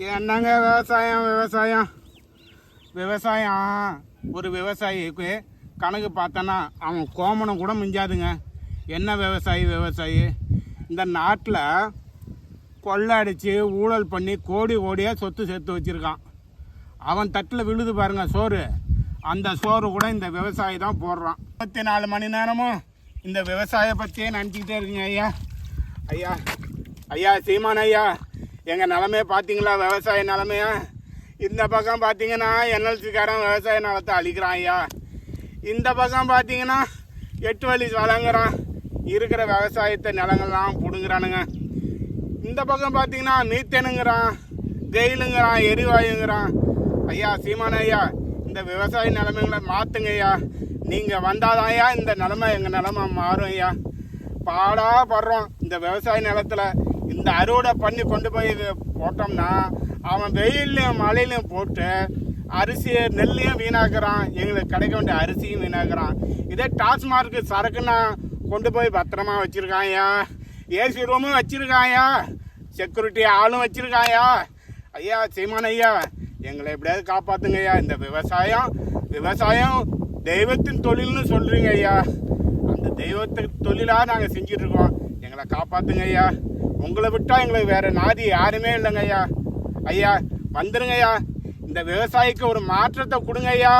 என்னங்க விவசாயம் விவசாயம் விவசாயம் ஒரு விவசாயிக்கு கணக்கு பார்த்தோன்னா அவன் கோமணம் கூட மிஞ்சாதுங்க. என்ன விவசாயி இந்த நாட்டில் கொள்ளை அடித்து ஊழல் பண்ணி கோடி கோடியாக சொத்து சேர்த்து வச்சுருக்கான். அவன் தட்டில் விழுது பாருங்க சோறு, அந்த சோறு கூட இந்த விவசாயி தான் போடுறான். 24 மணி நேரமும் இந்த விவசாய பற்றியே நினச்சிக்கிட்டே இருக்குங்க. ஐயா சீமான் ஐயா, எங்கள் நிலமையை பார்த்தீங்களா? விவசாய நிலமையா இந்த பக்கம் பார்த்தீங்கன்னா என்எல்சிக்காரன் விவசாய நிலத்தை அழிக்கிறான் ஐயா. இந்த பக்கம் பார்த்தீங்கன்னா 8 வழி வழங்குறான், இருக்கிற விவசாயத்தை நிலங்கள்லாம் பிடுங்குறானுங்க. இந்த பக்கம் பார்த்தீங்கன்னா மீத்தேனுங்கிறான், கெயிலுங்கிறான், எரிவாயுங்கிறான். ஐயா சீமான் ஐயா, இந்த விவசாய நிலைமைகளை மாற்றுங்க ஐயா. நீங்கள் வந்தாதான் ஐயா இந்த நிலமை எங்கள் நிலமை மாறும் ஐயா. பாடா படுறோம் இந்த விவசாய நிலத்தில். இந்த அறுவடை பண்ணி கொண்டு போய் போட்டோம்னா அவன் வெயிலையும் மழையிலையும் போட்டு அரிசியை நெல்லையும் வீணாக்குறான், எங்களுக்கு கிடைக்க வேண்டிய அரிசியும் வீணாக்குறான். இதே டாஸ்மார்க்கு சரக்குன்னா கொண்டு போய் பத்திரமா வச்சுருக்காயா, ஏசி ரூமும் வச்சுருக்காயா, செக்யூரிட்டி ஆளும் வச்சுருக்காயா. ஐயா சீமான் ஐயா, எங்களை எப்படியாவது காப்பாற்றுங்க ஐயா. இந்த விவசாயம் தெய்வத்தின் தொழில்னு சொல்கிறீங்க ஐயா. அந்த தெய்வத்தின் தொழிலாக நாங்கள் செஞ்சிட்ருக்கோம், எங்களை காப்பாற்றுங்க ஐயா. உங்களை விட்டால் எங்களுக்கு வேறு நாதி யாருமே இல்லைங்க ஐயா. ஐயா வந்துருங்க ஐயா, இந்த விவசாயிக்கு ஒரு மாற்றத்தை கொடுங்க ஐயா.